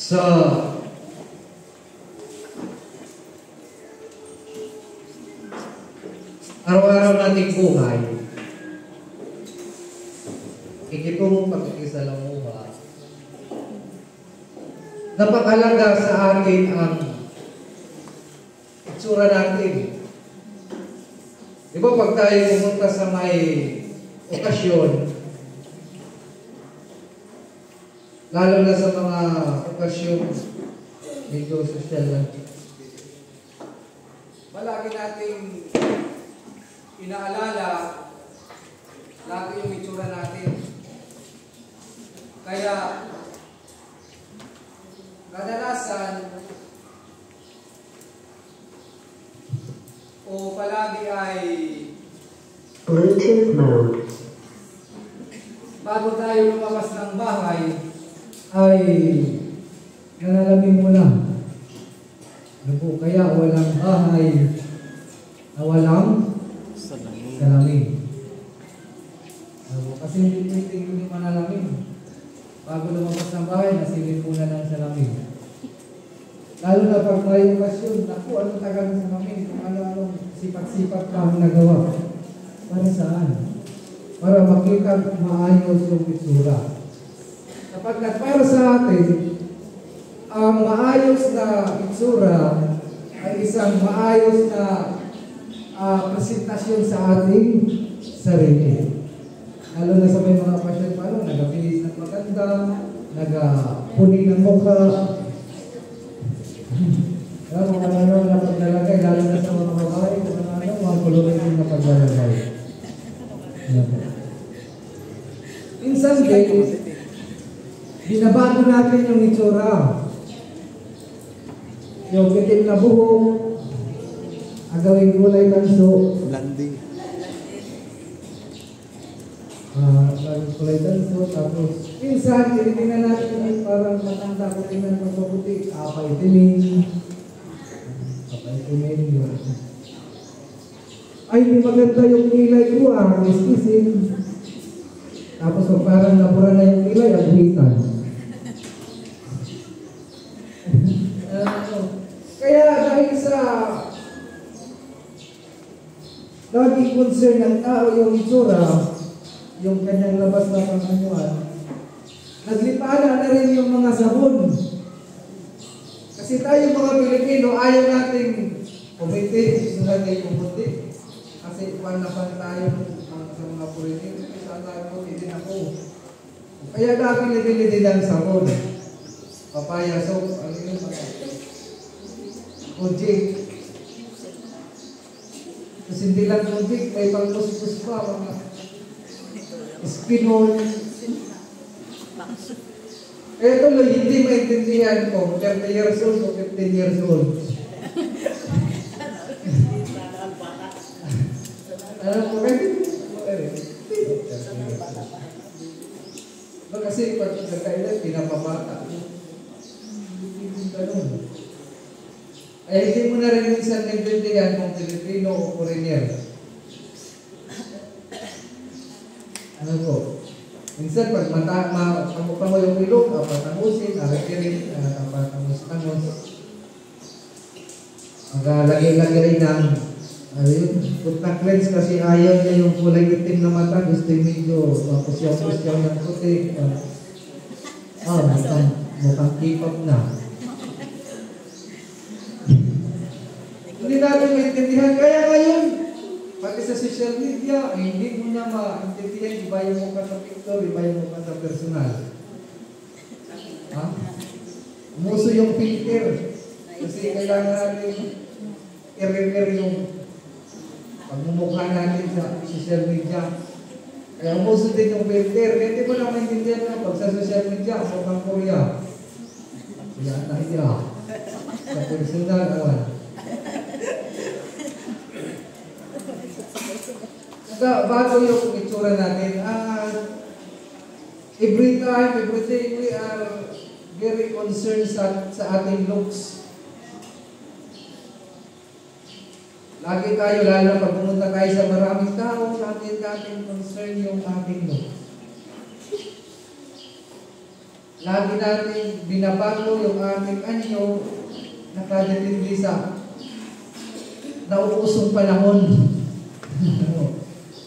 sa araw-araw nating buhay, ikitong pakikisalamuha, napakalaga sa atin ang itsura natin. Di ba pag tayo pumunta sa may okasyon, lalo na sa mga okasyon medyo social lang, palagi nating inaalala lagi yung itsura natin. Kaya kadalasan o palagi ay Bluetooth mode. Bago tayo lumabas ng bahay ay nanalamin mo na. Ano po, kaya walang bahay na walang salamin. Kasi hindi manalamin. Bago lumabas ng bahay, nasilip mo na ng salamin. Lalo na pag may okasyon, naku, ano tagal ng salamin? Kung ano-anong sipat-sipat pa ang nagawa. Para saan? Para makita maayos yung itsura. Sapagkat para sa atin, ang maayos na itsura ay isang maayos na presentasyon sa ating sarili. Lalo na sa may mga pasyon pa, nagabihis ng maganda, nagapuni ng mukha. Kung ano na paglalagay, lalo na sa mga babae, kung ano, mga kulunay din na paglalagay. Minsan din, binabago natin yung itsura. Yung itim na buhok, agawin kulay tanso. Landing. Kulay tanso, tapos minsan, tinitingnan natin yung parang matanda ko tingnan ng mabuti. Apa-itimin. Apa-itimin. Ay, di maganda yung kilay ko, iskisin. Tapos kung parang napura na yung kilay, agwitan. Kaya dahil sa laging concern ng tao yung itsura, yung kanyang labas na panganyuan, naglipana na rin yung mga sabon. Kasi tayo mga Pilipino, ayaw nating kumiti, gusto natin kumuti. Kasi pan na pan tayo sa mga Pilipino, sa tayo din ako. Kaya dati nabili din ang sabon. Papaya soap, ano yun? Ojik. Kasi hindi lang ojik, may pangkuskus pa, mga spinol. Eh tuloy, hindi maintindihan ko, 30 years old o 15 years old. Ano po kayo? Kasi pag nagkailan, pinapabata. Ganun. Ay hindi mo na rin minsan naintindihan kung Pilipino o foreigner. Ano po? Minsan pag pamukha mo yung ilong, patangusin, arakirin, patangos-tangos. Magalagay-lagay ng contact lens kasi ayaw niya yung kulay itim na mata, gusto yung medyo pusyaw-pusyaw ng puti. Mukhang K-pop na. Hindi natin maintindihan. Kaya ngayon, pati sa social media, hindi mo na maintindihan, iba yung mukha sa picture, iba yung mukha sa personal. Umuso yung filter. Kasi kailangan natin i-repair yung pagmumukha natin sa social media. Kaya umuso din yung filter. Hindi mo na maintindihan na pag sa social media, mukhang Korea. Yan na iya. Sa personal, awan. Bago yung itsura natin, every time, every day, we are very concerned sa ating looks. Lagi tayo, lalo na pag pumunta tayo sa maraming tao, lagi natin concern yung ating looks. Lagi natin binabago yung ating anyo, nakadepende sa nauusong panahon.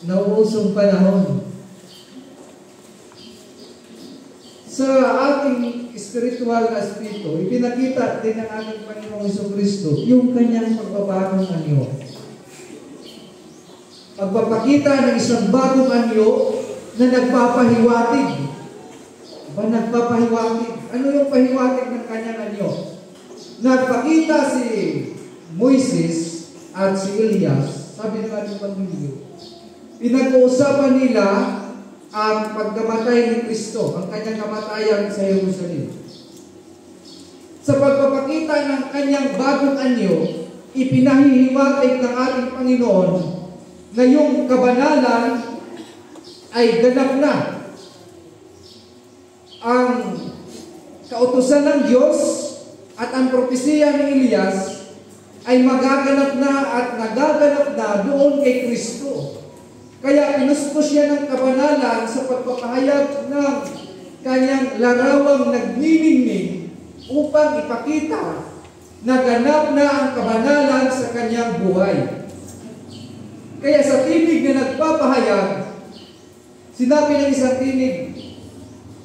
Nauusong panahon. Sa ating spiritual na espiritu, ipinakita din ng ating Panginoong Jesucristo yung kanyang pagbabagong anyo. Pagpapakita ng isang bagong anyo na nagpapahiwatig. Nagpapahiwatig. Ano yung pahiwatig ng kanyang anyo? Nagpakita si Moises at si Elias, sabi ng ating Panginoon, pinag-uusapan nila ang pagkamatay ni Kristo, ang kanyang kamatayan sa Jerusalem. Sa pagpapakita ng kanyang bagong anyo, ipinahihiwatig ng ating Panginoon na yung kabanalan ay ganap na. Ang kautusan ng Diyos at ang propesiya ni Elias ay magaganap na at nagaganap na doon kay Kristo. Kaya pinusto siya ng kabanalan sa pagpapahayag ng kanyang larawang nagniningning upang ipakita na ganap na ang kabanalan sa kanyang buhay. Kaya sa tinig na nagpapahayag, sinabi ng isang tinig,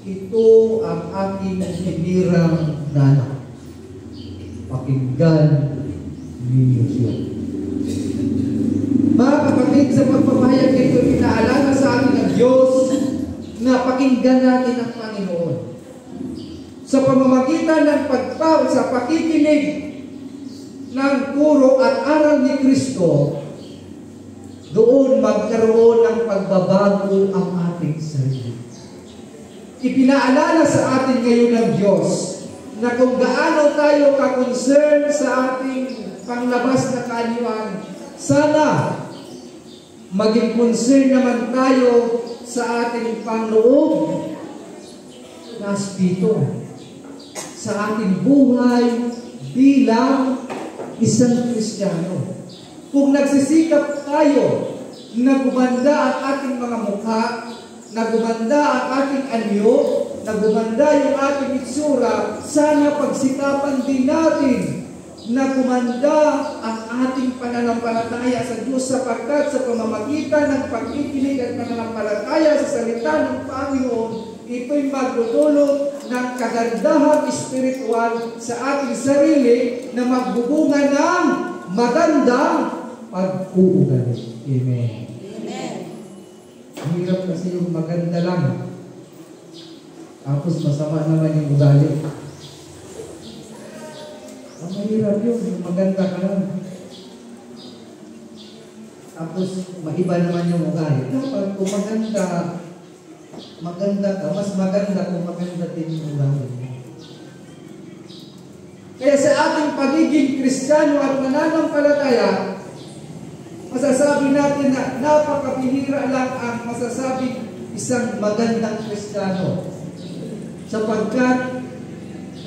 ito ang aking hinirang nanak. Pakinggan ninyo siya. Mga kapatid, sa pagpapahayag nito, pinaalala sa atin ng Diyos na pakinggan natin ang Panginoon. Sa pamamagitan ng sa pakikinig ng turo at aral ni Kristo, doon magkaroon ng pagbabago ang ating sarili. Ipinaalala sa atin ngayon ng Diyos na kung gaano tayo ka-concern sa ating panglabas na kaanyuan, sana maging concern naman tayo sa ating panloob na espiritu, sa ating buhay bilang isang Kristiyano. Kung nagsisikap tayo na gumanda ang ating mga mukha, na gumanda ang ating anyo, na gumanda yung ating itsura, sana pagsikapan din natin na gumanda ang ating pananampalataya sa Diyos, sapagkat sa pamamagitan ng pagkikinig at pananampalataya sa salita ng Panginoon, ito'y magdudulot ng kagandahang espiritual sa ating sarili na magbubunga ng magandang pag-uugali. Amen. Amen. Hirap kasi yung maganda lang, tapos masama naman yung ugali. Ang mahirap yun, yung maganda ka lang, tapos maiba naman yung ugali. Dapat kung maganda ka, mas maganda kung maganda din yung ugali. Kaya sa ating pagiging Kristiyano at mananampalataya, masasabi natin na napakabihira lang ang masasabing isang magandang Kristiyano. Sapagkat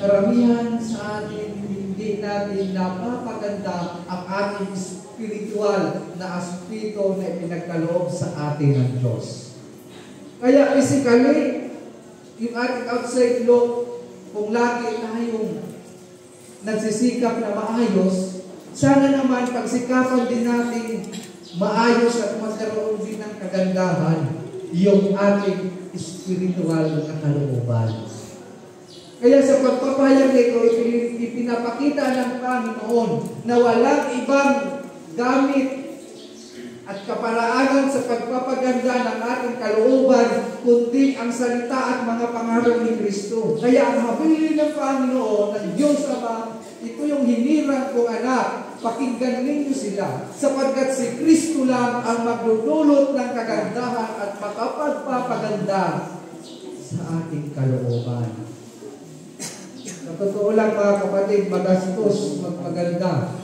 karamihan sa atin, hindi natin napapaganda ang ating spiritual na aspito na ipinagkaloob sa atin ng Diyos. Kaya physically, yung ating outside look, kung lagi tayong nagsisikap na maayos, sana naman pagsikapan din natin maayos at magkaroon din ng kagandahan yung ating spiritual na kalooban. Kaya sa pagpapahayag nito, ipinapakita ng Panginoon na walang ibang gamit at kaparaanan sa pagpapaganda ng ating kalooban, kundi ang salita at mga pangaral ni Kristo. Kaya ang habilin ng Panginoon, ng Diyos Ama, ito yung hinirang kong anak, pakinggan ninyo sila, sapagkat si Kristo lang ang magdudulot ng kagandahan at makapagpapaganda sa ating kalooban. Sa totoo lang mga kapatid, magastos magpaganda.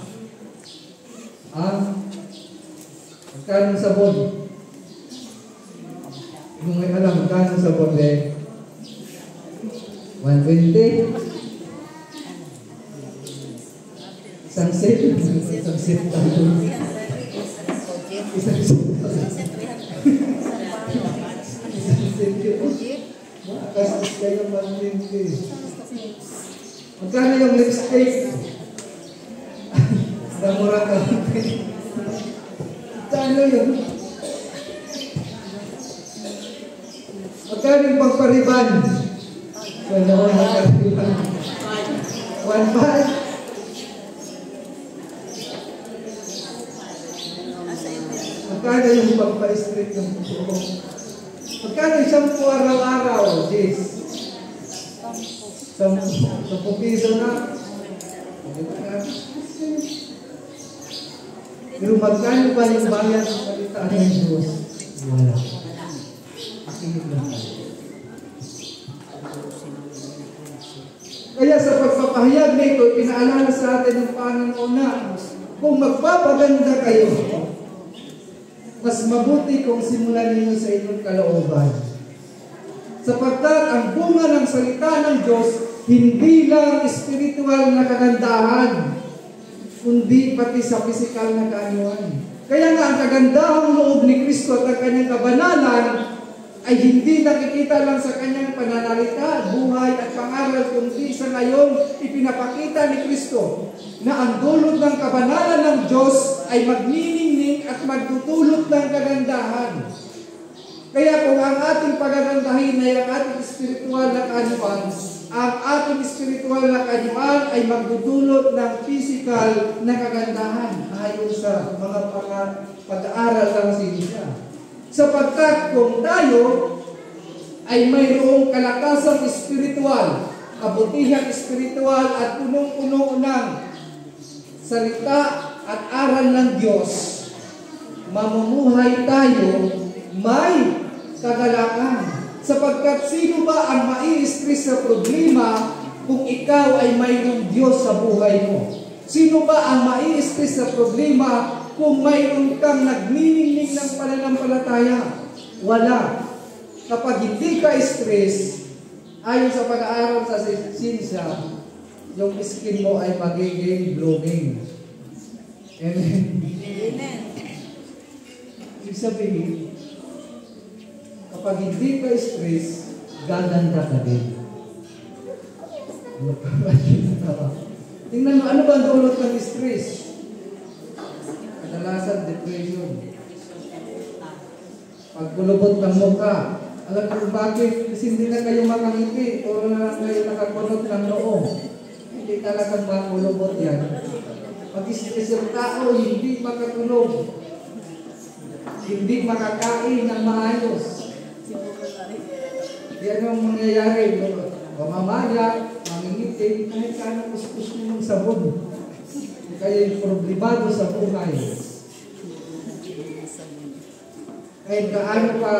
Magkano sabon? Kung may alam, magkano sabon eh? 120? Isang set? Isang set tayo. Isang set. Makastos kayo mag-lipstick. Magkano yung lipstick? Damura ka. Magkano yun? Magkano yung pagpariban? Wala ko nakariban. 1.5? Magkano yung pagpa-street ng buko? Magkano yung shampoo araw-araw, Jis? 10 piso na. Pero magkano ba yung bayad ng palitaan ng Diyos? Wala. Akinig lang. Kaya sa pagpapahayag nito, pinaalala sa atin ng Panginoon na kung magpapaganda kayo, mas mabuti kung simulan ninyo sa inyong kalooban. Sapagkat ang bunga ng salita ng Diyos, hindi lang espiritual na kagandahan, kundi pati sa pisikal na kaanyuan. Kaya nga ang kagandahang loob ni Kristo at ang kanyang kabanalan ay hindi nakikita lang sa kanyang pananalita, buhay at pangaral, kundi sa ngayon ipinapakita ni Kristo na ang dulot ng kabanalan ng Diyos ay magniningning at magtutulot ng kagandahan. Kaya kung ang ating pagagandahin ay ang ating espiritual na kaanyuan, ang ating espiritual na kaanyuan ay magdudulot ng physical na kagandahan ayon sa mga pag-aaral ng sinisya. Sapagkat kung tayo ay mayroong kalakasang espiritual, kabutihang espiritual at punong-puno ng salita at aral ng Diyos, mamumuhay tayo may kagalakan. Sapagkat sino ba ang mai-stress sa problema kung ikaw ay mayroong Diyos sa buhay mo? Sino ba ang mai-stress sa problema kung mayroon kang nagniningning ng pananampalataya? Wala. Kapag hindi ka stress, ayon sa pag-aaral sa sinsya, yung skin mo ay magiging blooming. Amen. Amen. Ibig sabihin, kapag hindi ka stress, gaganda ka din. Tingnan mo, ano ba ang dulot ng stress? Kadalasan, depression. Pagkulubot ng mukha. Alam ko bakit? Kasi hindi na kayo makangiti. Puro na lang kayo nakakunot ng noo. Hindi talagang makulubot yan. Pag-stress yung tao, hindi makatulog. Hindi makakain ng maayos. Yan ang mangyayari. Mamamaya, mangingiti, kahit ka na kuskus mo ng sabon. Kaya problemado sa buhay. Kahit kaano pa,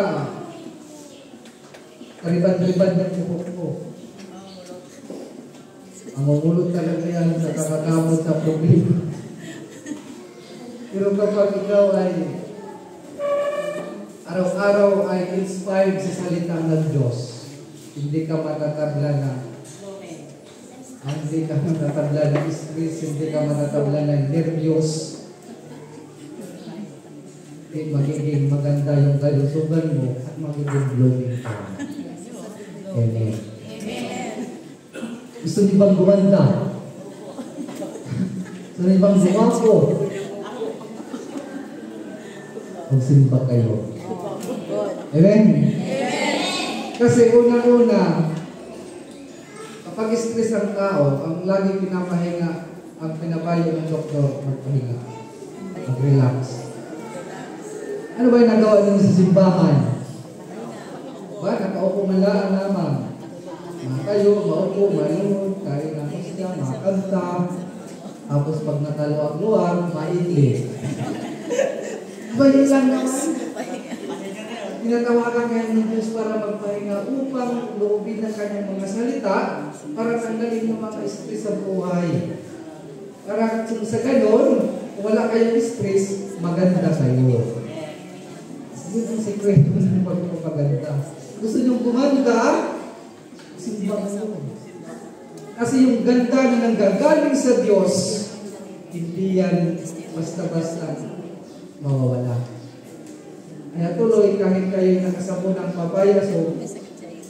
karibad-ribad ng buhok mo. Ang umulot talaga yan sa kakakamot sa problema. Pero kapag ikaw ay araw-araw ay inspired sa salita ng Diyos, hindi ka matatabla na ng stress, hindi ka matatabla ng nervyos, magiging maganda yung kalusugan mo at magiging glowing ka. Amen. Gusto niyo bang gumanda? Gusto niyo bang gumapo? Magsimba kayo. Amen? Kasi unang-una, kapag stress ang tao, ang lagi pinapahinga, ang pinapayo ng doktor, magpahinga. Mag-relax. Ano ba yung nagawa ninyo sa simbahan? Ba, nakaupo malaan naman. Kayo, maupo, malunod, kain ng isda, makanta. Tapos pag nakaluwag-luwag, maitli. Ba, yun lang naman. Tinatawagan kayo ng Diyos para magpahinga upang loobin ng kanyang mga salita para tanggalin yung mga stress sa buhay. Para sa ganon, kung wala kayong stress, maganda kayo. Yun ang sekreto ng pagpapaganda. Gusto nyo gumanda? Simbang mo. Kasi yung ganda na nanggagaling sa Diyos, hindi yan basta-basta mawawala. Kaya tuloy, kahit kayo nakasabon ng papayaso,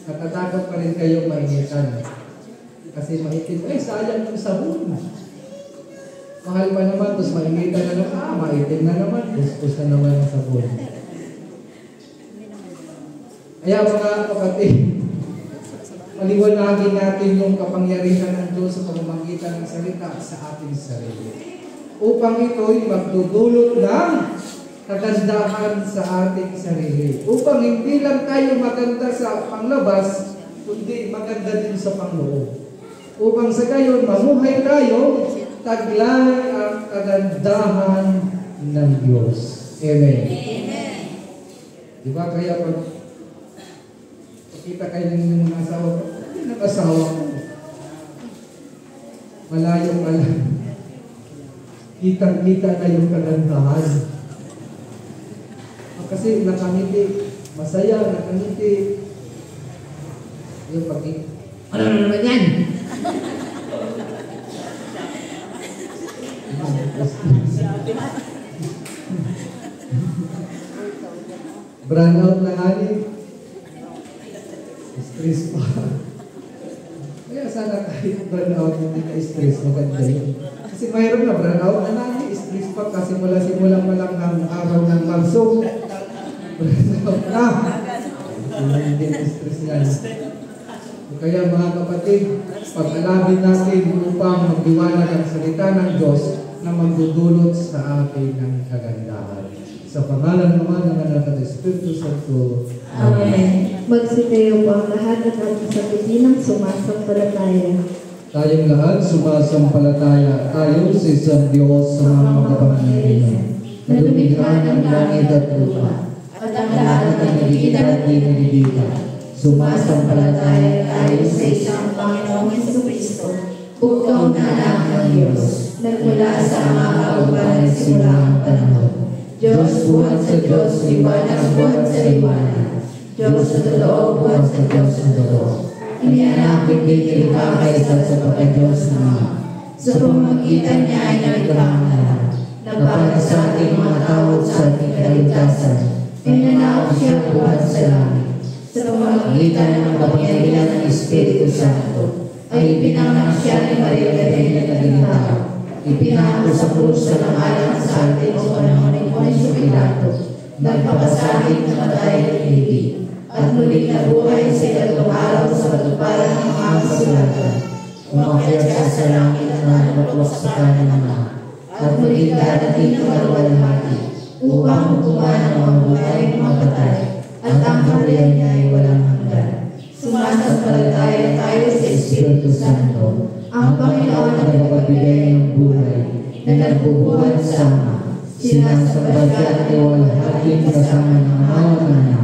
natatakot pa rin kayo mainitan. Kasi maitim, sayang yung sabon. Mahal pa naman, tapos mainitan na naman, maitim na naman, gusto na naman ang sabon. Kaya mga kapatid, paliwanagin natin yung kapangyarihan ng Diyos sa pamamagitan ng salita sa ating sarili. Upang ito'y magdudulot ng kagandahan sa ating sarili. Upang hindi lang tayo maganda sa panglabas, kundi maganda din sa pangloob. Upang sa gayon, mamuhay tayo, taglay ang kagandahan ng Diyos. Amen. Amen. Diba kaya pag kita kayo ng mga asawa ko, nag-asawa ko. Malayo pa lang. Kitang-kita na yung kagandahan. Kasi nakangiti, masaya, nakangiti. Yung pag-ibig. Ano naman yan? Brand out na nga stress pa. Kaya sana kahit brand out hindi ka stress, maganda yun. Kasi mayroon na brand out na nga stress pa kasi simula pa lang ang araw ng Marso. Brand out na. Hindi stress yan. Kaya mga kapatid, pag-alabin natin upang magdiwanag ang salita ng Diyos na magdudulot sa atin ng kagandahan. Sa pangalan naman ng Anak at Espiritu Santo. Amen. Magsitayo po ang lahat at ating sagutin ng sumasampalataya. Tayong lahat sumasampalataya tayo sa isang Diyos sa mga makapangyarihan na lumikha ng langit at lupa At ang lahat ng nagiging at dinidika. Sumasampalataya tayo sa isang Panginoong Jesucristo, bugtong na anak ng Diyos, nagmula sa mga kauban at simula ang panahon. Diyos buhat sa Diyos, liwanag buhat sa liwanag. Diyos sa totoo, buhat sa Diyos sa totoo. Inianak hindi nilikha kaysa sa pagka-Diyos na sa pamagitan niya ay nalikha ang lahat. Nagpapala sa ating mga tao sa ating kaligtasan. Inanaok siya buhat sa langit. Sa pamamagitan ng kapangyarihan ng Espiritu Santo, ay ipinanganak siya ni Maria Magdalena na naging tao. Ipinako sa krus sa alang sa atin sa panahon ni Poncio Pilato, nagpakasalig na matay at inibig, at muling nabuhay sa ikatlong araw sa katuparan ng mga kasulatan. Umakyat siya sa langit at nanapatok sa kanan ng Ama, at muling darating ang kaluwalhati, upang hukuman ang mga buhay at mga patay, at ang kaharian niya ay walang hanggan. Sumasampalataya tayo sa Espiritu Santo, ang Panginoon na nagpagbigay ng buhay, na nagbubuhat sa Ama, sinasamba siya at iwalhating kasama ng mga anak.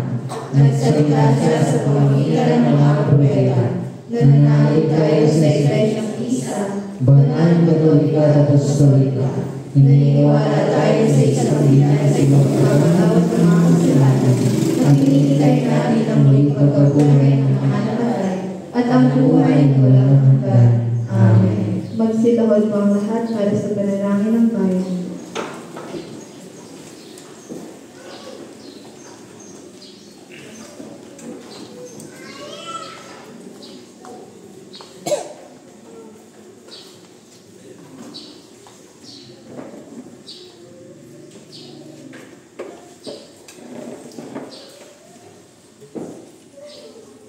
Nagsalita siya sa pamamagitan ng mga propeta, nananalig tayo sa Iglesyang isa, banal, katolika at apostolika. Naniniwala tayo sa isang Diyos sa pagkakatawad ng mga kasalanan, at hinihintay natin ang muling pagkabuhay ng mga namatay, at ang buhay na walang hanggan. Amen. Magsilahod po ang lahat para sa panalangin ng bayan.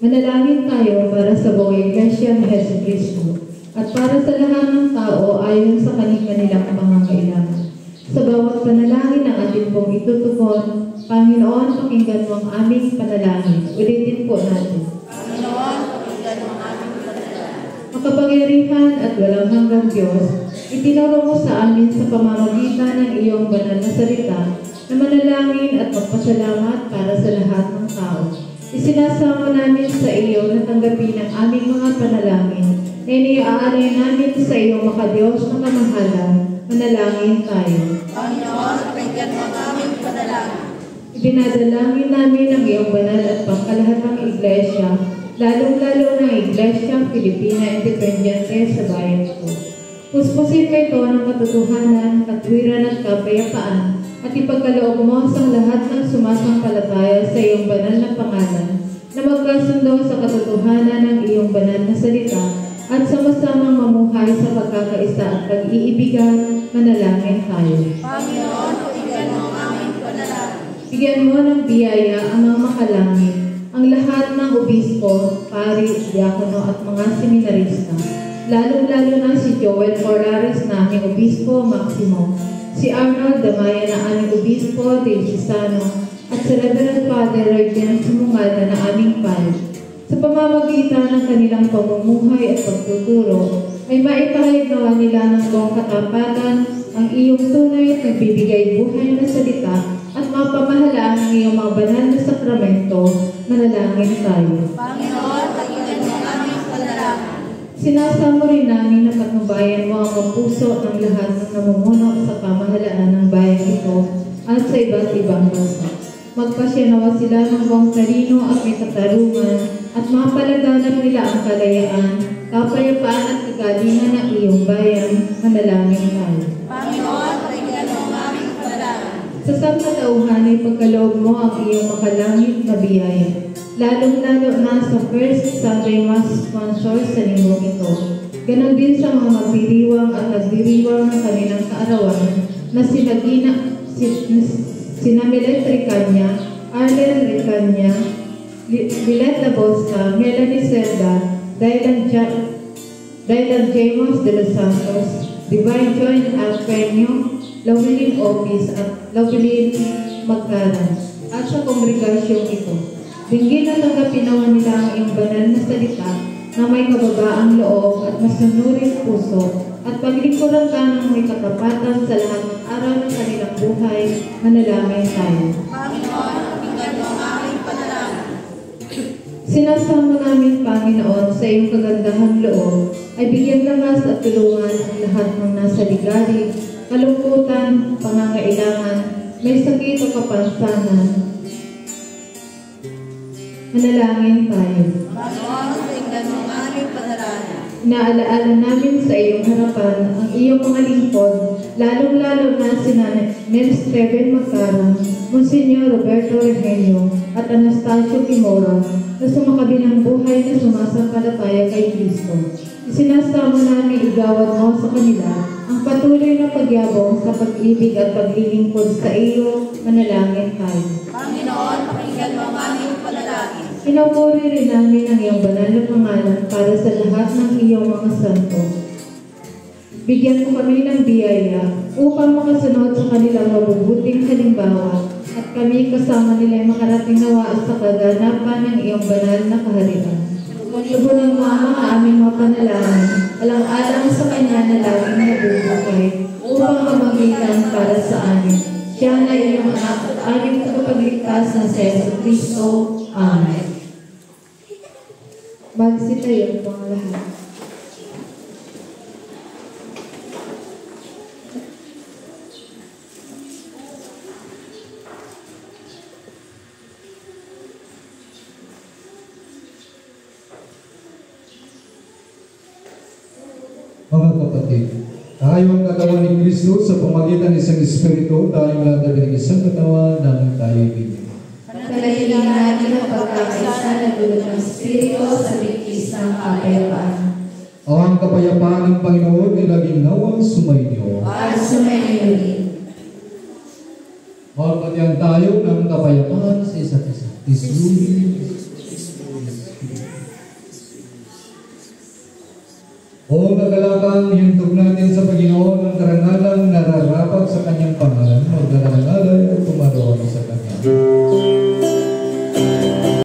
Manalangin tayo para sa buong Iglesia ni Jesucristo at para sa lahat ng tao ayon sa kanilang pangangailangan. Sa bawat panalangin na atin pong itutugon, Panginoon, pakinggan mo ang aming panalangin. Ulitin po natin. Panginoon, pakinggan mo ang aming panalangin. Makapangyarihan at walang hanggang Diyos, itinuro mo sa amin sa pamamagitan ng iyong banal na salita na manalangin at magpasalamat para sa lahat ng tao. Isinasama namin sa iyo na tanggapin ang aming mga panalangin na iniaalay namin sa iyong makadiyos na kamahalan. Manalangin tayo. Panginoon, pakinggan mo ang aming panalangin. Ibinadalangin namin ang iyong banal at pangkalahatang iglesia, lalong-lalo ng Iglesia Filipina Independiente sa bayan ko. Puspusin mo ito ng katotohanan, katwiran at kapayapaan, at ipagkaloob mo sa lahat ng sumasampalataya sa iyong banal na pangalan, na magkasundo sa katotohanan ng iyong banal na salita at sama-samang mamuhay sa pagkakaisa at pag-iibigan, manalangin tayo. Panginoon, bigyan mo ang aming panalangin. Bigyan mo ng biyaya ang mga makalangit, ang lahat ng obispo, pari, diakono at mga seminarista, lalong-lalo na si Joel Forlares na aming obispo Maximo, si Arnold Damaya na aming obispo Diocesano, at si Reverend Father Regan Sumungal na aming pal. Sa pamamagitan ng kanilang pamumuhay at pagtuturo, ay maipahayag nawa nila ng buong katapatan ang iyong tunay at nagbibigay buhay na salita at mapamahalaan ang iyong mga banal na sakramento. Manalangin tayo. Panginoon, pakinggan mo ang aming panalangin. Sinasamo rin namin na patnubayan mo ang puso ng lahat ng namumuno sa pamahalaan ng bayan ito at sa iba't ibang bansa. Magpasya nawa sila ng buong talino at may katarungan at mapalaganap nila ang kalayaan, kapayapaan at kagalingan ng iyong bayan. Manalangin tayo. Panginoon, pakinggan mo ang aming panalangin. Sa sangkatauhan ay pagkaloob mo ang iyong makalangit na biyaya, lalong-lalo na sa First Sunday Mass sponsor sa linggong ito. Ganon din sa mga magdiriwang at nagdiriwang ng kanilang kaarawan na sina Milet Ricanya, Arlen Ricanya, Milet Labosa, Melanie Serda, Dylan Jamos de los Santos, Divine Joy Alfreño, Lawilin Opis at Lawilin Magkaran at sa kongregasyong ito. Dinggin na tanggapin naman nila ang iyong banal na salita na may kababaang loob at masunuring puso at paglingkuran ka ng may katapatan sa lahat ng araw ng kanilang buhay. Manalangin tayo. Panginoon, pakinggan mo ang aming panalangin. Sinasamo namin, Panginoon, sa iyong kagandahang loob ay bigyan lakas at tulungan ang lahat ng nasa ligalig, kalungkutan, pangangailangan, may sakit o kapansanan. Manalangin tayo. Panginoon, pakinggan mo ang aming panalangin. Inaalaala namin sa iyong harapan ang iyong mga lingkod, lalong-lalo na sina Nels Treven Magkaran, Monsignor Roberto Regenio at Anastasio Kimora na sa makabilang buhay na sumasampalataya kay Kristo. Isinasamo namin igawad mo sa kanila ang patuloy na pagyabong sa pag-ibig at paglilingkod sa iyo. Manalangin tayo. Panginoon, pakinggan mo ang aming panalangin. Pinupuri rin namin ang iyong banal na pangalan para sa lahat ng iyong mga santo. Bigyan mo kami ng biyaya upang makasunod sa kanilang mabubuting halimbawa at kami kasama nila ay makarating nawa sa kaganapan ng iyong banal na kaharian. Tugunan mo ang mga aming mga panalangin, alang-alang sa kanya na laging nabubuhay upang mamagitan para sa amin. Siya na iyong anak at aming tagapagligtas na si Jesucristo. Amen. Magsitayo po ang lahat. Mga kapatid, tayo ang katawan ni Kristo sa pamagitan ng isang Espiritu, tayo lahat ng isang katawan ng tayo ibigay. Panatilihin natin ang pagkakaisa na dulot ng Espiritu sa bigkis ng kapayapaan. Ang kapayapaan ng Panginoon ay laging nawang sumainyo. At sumainyo rin. Magpatyan tayo ng kapayapaan sa isa't isa. O kagalakang hintog natin sa Panginoon ang karangalan